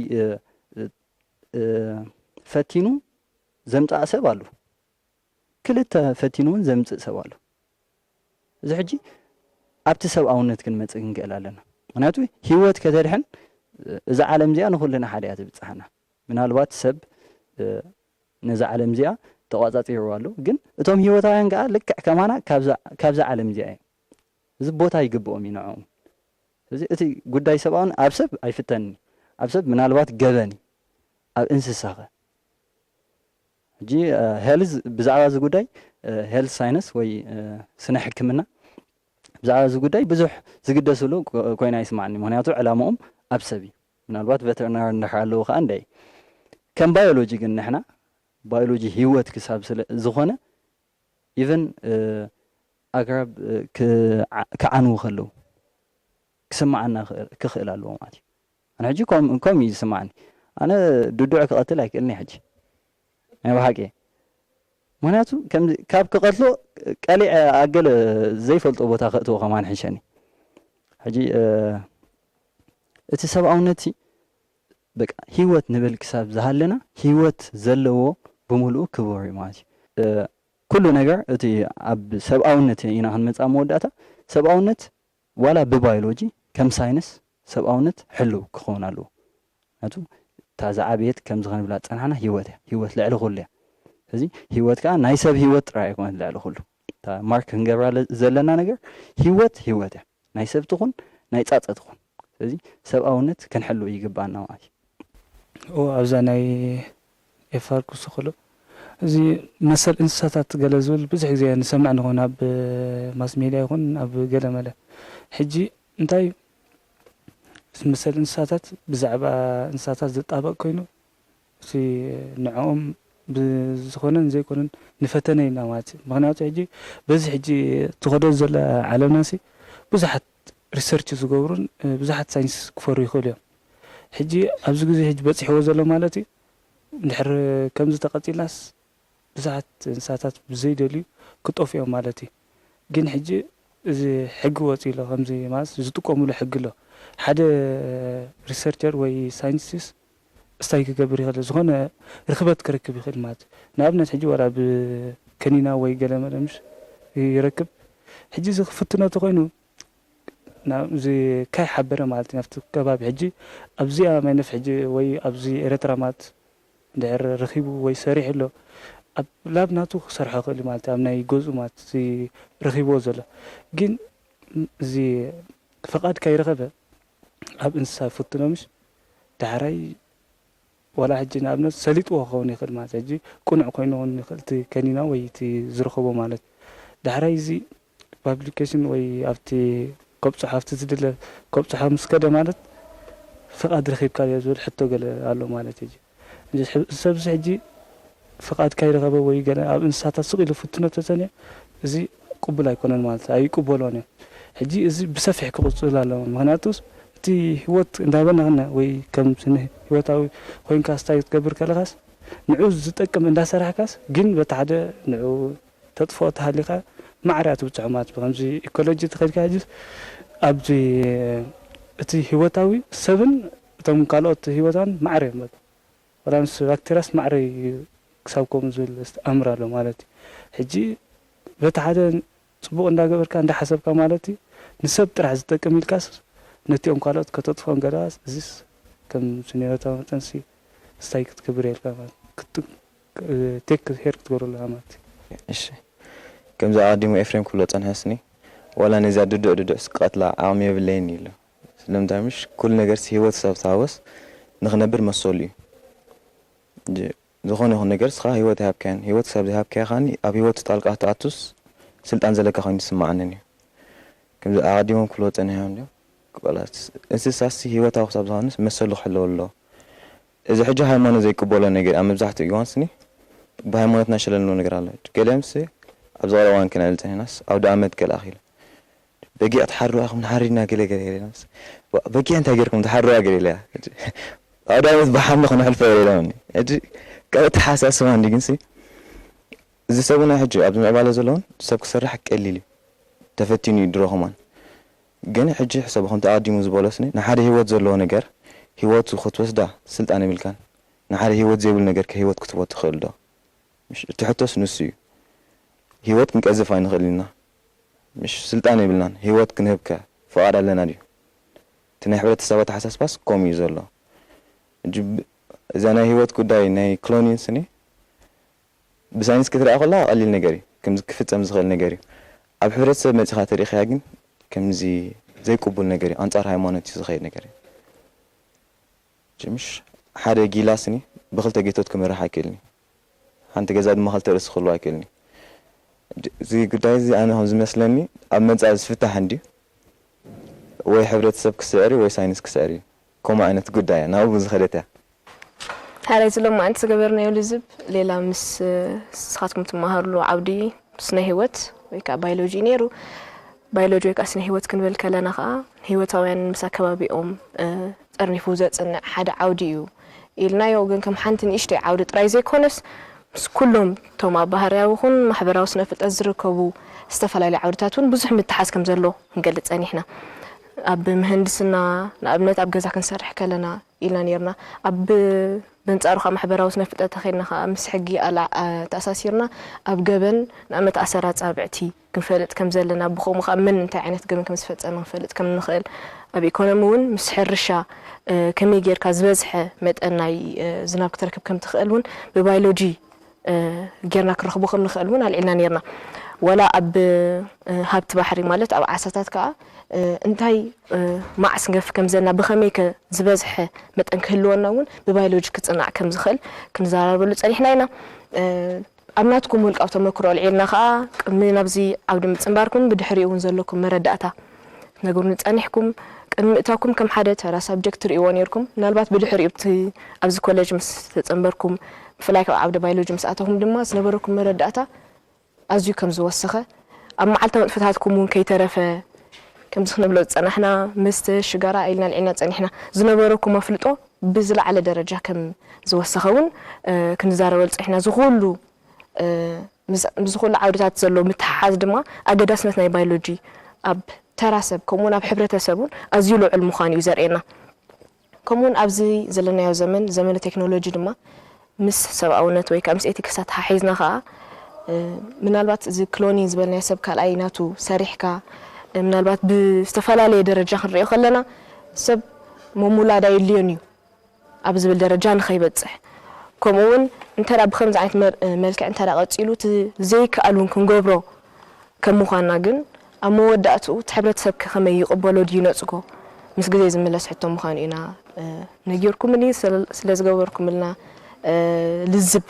ፈቲኑ ዘምፃእ ሰብ ኣሉ ክልተ ፈቲኑ እውን ዘምፅእ ሰብ ኣሉ እዚ ሕጂ ኣብቲ ሰብኣውነት ክንመፅእ ክንክእል ኣለና ምክንያቱ ሂወት ከተድሕን እዛ ዓለም እዚኣ ንኩልና ሓደ እያ ትብፅሓና ምናልባት ሰብ ነዛ ዓለም እዚኣ ተቋፃፂርዎ ኣሎ ግን እቶም ሂወታውያን ከዓ ልክዕ ከማና ካብዛ ዓለም እዚኣ እዮም እዚ ቦታ ይግብኦም እዩ ንዕኦም ስለዚ እቲ ጉዳይ ሰብኣውን ኣብ ሰብ ኣይፍተንኒ ኣብ ሰብ ምናልባት ገበኒ ኣብ እንስሳ ኸ ሕጂ ሄልዝ ብዛዕባ እዚ ጉዳይ ሄልዝ ሳይንስ ወይ ስነ ሕክምና ብዛዕባ እዚ ጉዳይ ብዙሕ ዝግደስሉ ኮይና ይስማዓኒ ምክንያቱ ዕላምኦም ኣብ ሰብ እዩ ምናልባት ቬተርናሪ እንዳሓለዉ ከዓ እንዳይ ከም ባዮሎጂ ግን ንሕና ባዮሎጂ ህይወት ክሳብ ስለ ዝኾነ ኢቨን ኣግራብ ክዓንዉ ከለዉ ክስማዓና ክኽእል ኣለዎ ማለት እዩ ኣነ ሕጂ ከምኡ እዩ ዝስማዓኒ ኣነ ድዱዕ ክቐትል ኣይክእልኒ ሕጂ ናይ ባሓቂ ምክንያቱ ካብ ክቐትሎ ቀሊዕ ኣገለ ዘይፈልጦ ቦታ ከእትዎ ከማን ሕሸኒ ሕጂ እቲ ሰብኣውነት በቃ ህይወት ንብል ክሳብ ዝሃለና ህይወት ዘለዎ ብምሉኡ ክቡር እዩ ማለት እዩ ኩሉ ነገር እቲ ኣብ ሰብኣውነት ኢና ክንመፃ መወዳእታ ሰብኣውነት ዋላ ብባዮሎጂ ከም ሳይንስ ሰብኣውነት ሕልው ክኸውን ኣለዎ ምክንያቱ እታ ዝዓበየት ከምዚ ክንብላ ፀናሕና ህይወት እያ ህይወት ልዕሊ ኩሉ እያ ስለዚ ህይወት ከዓ ናይ ሰብ ህይወት ጥራይ ኣይኮነት ልዕሊ ኩሉ እታ ማርክ ክንገብራ ዘለና ነገር ህይወት ህይወት እያ ናይ ሰብ ትኹን ናይ ፃፀ ትኹን ስለዚ ሰብኣውነት ክንሕልው ይግባአና ማለት እዩ ኣብዛ ናይ ኤፋር ክስኽሎ እዚ መሰል እንስሳታት ገለ ዝብል ብዙሕ ግዜ ንሰምዕ ንኾን ኣብ ማስ ሜድያ ይኹን ኣብ ገለ መለ ሕጂ እንታይ መሰል እንስሳታት ብዛዕባ እንስሳታት ዝጣበቕ ኮይኑ እቲ ንዕኦም ብዝኾነን ዘይኮነን ንፈተነ ኢና ማለት እዩ ምክንያቱ ሕጂ በዚ ሕጂ ትኸዶ ዘላ ዓለምናሲ ብዙሓት ሪሰርች ዝገብሩን ብዙሓት ሳይንስ ክፈሩ ይኽእሉ እዮም ሕጂ ኣብዚ ግዜ ሕጂ በፂሕዎ ዘሎ ማለት እዩ እንድሕር ከምዚ ተቐፂልናስ ብዙሓት እንስሳታት ብዘይደልዩ ክጠፍኡ እዮም ማለት እዩ ግን ሕጂ እዚ ሕጊ ወፂሎ ከምዚ ማለት ዝጥቀምሉ ሕጊ ኣሎ ሓደ ሪሰርቸር ወይ ሳይንቲስት እስታይ ክገብር ይኽእል ዝኾነ ርክበት ክረክብ ይኽእል ማለት ንኣብነት ሕጂ ወላ ብከኒና ወይ ገለ መለምሽ ይረክብ ሕጂ እዚ ክፍትነቱ ኮይኑ ናብዚ ካይ ሓበረ ማለት እዩ ናብቲ ከባቢ ሕጂ ኣብዚኣ ማይነፍ ሕጂ ወይ ኣብዚ ኤረትራ ማለት እንድሕር ረኺቡ ወይ ሰሪሕ ኣሎ ኣብ ላብናቱ ክሰርሖ ይኽእል ማለት ኣብ ናይ ገዝኡ ማለት እዚ ረኺብዎ ዘሎ ግን እዚ ፍቓድ ካይረኸበ ኣብ እንስሳ ይፍትኖምሽ ዳሕራይ ወላ ሕጂ ንኣብነት ሰሊጥዎ ክኸውን ይኽእል ማለት ሕጂ ቁኑዕ ኮይኑ ውን ይኽእል እቲ ከኒና ወይ እቲ ዝረኸቦ ማለት ዳሕራይ እዚ ፓብሊኬሽን ወይ ኣብቲ ከብፅሖ ኣብቲ ዝድለ ከብፅሖ ምስ ከደ ማለት ፍቓድ ረኺብካ እየ ዝብል ሕቶ ገለ ኣሎ ማለት እዩ ሰብዚ ሕጂ ፍቓድ ካይረኸበ ወይ ገለ ኣብ እንስሳታት ስቕ ኢሉ ፍትኖ ተፀኒዑ እዚ ቅቡል ኣይኮነን ማለት ኣይቅበሎን እዮም ሕጂ እዚ ብሰፊሕ ክቕፅል ኣለዎ ምክንያቱስ እቲ ህይወት እንዳበናኽና ወይ ከም ስነ ህይወታዊ ኮይንካ ስታይ ክትገብር ከለኻስ ንዑ ዝጠቅም እንዳሰራሕካስ ግን በቲ ሓደ ንዑ ተጥፍኦ ተሃሊኻ ማዕርያ ትብፅሖ ማለት ብከምዚ ኢኮሎጂ ተኸድካ ሕጂ ኣብዚ እቲ ህይወታዊ ሰብን እቶም ካልኦት ህይወታን ማዕረ እዮም ወላ ምስ ባክቴርያስ ማዕረ ክሳብ ከምኡ ዝብል ኣምር ኣሎ ማለት እዩ ሕጂ በቲ ሓደ ፅቡቕ እንዳገበርካ እንዳሓሰብካ ማለት እዩ ንሰብ ጥራሕ ዝጠቅም ኢልካስ ነቲኦም ካልኦት ከተጥፎን ገለዋስ እዚስ ከም ስነ ህይወታዊ መጠንሲ ስታይ ክትገብር የልካ ማለት ቴክ ሄር ክትገብረሉ ማለት እዩ እሺ ከምዚ ኣዲሙ ኤፍሬም ክብሎ ፀንሐስኒ ወላ ነዛ ድዱዕ ስቀትላ ዓቕሚ የብለይኒ ኢሉ ስለምንታይ ምሽ ኩሉ ነገር ህይወት ሰብ ታወስ ንኽነብር መሰሉ እዩ ዝኾነ ይኹን ነገር ስኻ ህይወት ይሃብካያን ህይወት ሰብ ዝሃብካያ ኻኒ ኣብ ህይወት ጣልቃ ተኣቱስ ስልጣን ዘለካ ኮይኑ ይስማዓንን እዩ ከምዚ ኣቐዲሞም ክብሎ ፀኒሖም ዲዮም ቆላት እንስሳስ ህይወታዊ ክሳብ ዝኾነስ መሰሉ ክሕልዎ ኣሎ እዚ ሕጂ ሃይማኖት ዘይቅበሎ ነገር ኣብ መብዛሕትኡ እዋንስኒ ብሃይማኖትና ሸለልዎ ነገር ኣሎ ገሊኦምስ ኣብ ዝቐረባ እዋን ክነብል ፀኒሕናስ ኣውደ ዓመት ገለ ኣኺሉ በጊዕ ትሓርዋ ኢኹም ንሓሪድና ገለገለ ኢለናስ በጊዕ እንታይ ጌርኩም ትሓርዋ ገለ ኢለያ ኣውደ ዓመት ብሓምለ ክነሕልፎ ኢሎምኒ ሕጂ ካልኦት ተሓሳስባ እንዲ ግንሲ እዚ ሰብና ሕጂ ኣብ ምዕባለ ዘለውን ሰብ ክሰርሕ ቀሊል እዩ ተፈቲኑ እዩ ድሮኹማን ግን ሕጂ ሕሰብ ከምቲ ኣቐዲሙ ዝበሎስኒ ንሓደ ህይወት ዘለዎ ነገር ህይወቱ ክትወስዳ ስልጣን የብልካን ንሓደ ህይወት ዘይብሉ ነገር ከህይወት ክትቦ ትኽእል ዶ እቲ ሕቶስ ንሱ እዩ ህይወት ክንቀዝፍ ኣይንኽእል ኢና ምሽ ስልጣን የብልናን ህይወት ክንህብከ ፍቓድ ኣለና ድዩ እቲ ናይ ሕብረተሰብ ኣተሓሳስባስ ከምኡ እዩ ዘሎ እዛ ናይ ህይወት ጉዳይ ናይ ክሎኒንስኒ ብሳይንስ ክትሪኣ ከላ ቀሊል ነገር እዩ ከምዚ ክፍፀም ዝኽእል ነገር እዩ ኣብ ሕብረተሰብ መፂኻ ተሪእኽያ ግን ከምዚ ዘይቅቡል ነገር እዩ ኣንጻር ሃይማኖት እዩ ዝኸይድ ነገር እዩ ጅምሽ ሓደ ጊላስኒ ብክልተ ጌቶት ክምራሕ ኣይክእልኒ حنت جزاد ما خلت رأس خلوا أكلني زي قداي زي أنا هم زمسلني أما نزعز فتح عندي وي حبرت سب كسعري وي ساينس كسعري كوما أنا تقداي أنا أبوز خلتها هذا يزلم ما أنت سجبرنا يولزب ليلا مس سخاتكم تمهر له عودي سنة هوت ويكا بيولوجي نيرو بيولوجي ويكا سنة هوت كنبل كلنا خا هوت وين مسكبا بيوم أرني فوزات إن حدا عوديو إلنا يوجن كم حنتن إشتي عودة رايزي كونس بس كلهم توما بهريا وخون محبرا وسنفت أزركوا استفلا إلى عودتاتون بزح متحاس كم زلوا نقلت أني إحنا أب مهندسنا أبنات أب جزاك نسرح كلنا إلى نيرنا أب بنت أروح محبرا وسنفت أتخيلنا خا مسحقي على تأساسيرنا أب جبن نعمة أسرات أربعتي كنفلت كم زلنا بخو مخمن أنت عينت جبن كم سفت أنا فلت كم نخيل أبي كونمون مسحر رشا كم يجير كازبزح مت أناي زناب كتركب كم تخيلون ببيولوجي جيرنا كرخبو خم نخيلون على إلنا نيرنا ولا أب هابت بحري مالت أو عساتات كا انتي مع سنقف كم زلنا بخميك زبزح مت أنكهلونا ون ببيولوجي كتصنع كم زخل كنزار بلوت أنا إحنا أبناتكم ولك أو تمكروا العيلنا خا من نبزي عود متصنباركم بدحري ونزلكم مردأتا نقول نتأنحكم مئتاكم كم حدا ترى سبجكت ريوانيركم نالبات بدحري بتي أبز كولج مس تتصنباركم فلاك عود بيولوجي مسأتهم دماس نبركم مردأتا أزيو كم زوسخة أما حتى فتحاتكم مون كي ترى كم زخنا بلوت أنا إحنا مست شجرة إلنا العنات أنا إحنا زنبركم مفلتو بزل على درجة كم زوسخون كنزارولت إحنا زغولو مزخول عودات زلو متحاز دما أجداس مثناي بيولوجي أب تراسب كمون أب حبرة سبون أزيلو علم خاني وزرقنا كمون أبزي زلنا يا زمن التكنولوجيا دما مس سبعونات ويك أمس إتكسات حيزنا خا من البات زي كلوني زبلنا يسب كالأيناتو سريحكا من البات باستفلا لي درجة خنري خلنا سب ممولا دا يليونيو أبز بالدرجة نخيبت صح كمون انت راه بخمس عينت ملك انت راه قصيلو زي كالون كنغبرو كم مخانا جن أما ودأتو تحبرت سبك خمي يقبلوا ديناتكو مس غزي زملس حتى مخانينا نجيركم مني سلازغوركم لنا للزب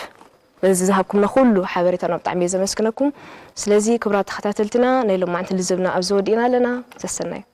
ذهبكم نخلو حبريتنا بطعمي زمسكنكم سلازي كبرات تخاتلتنا نيلو ما انت لزبنا ابزودينا لنا تستناي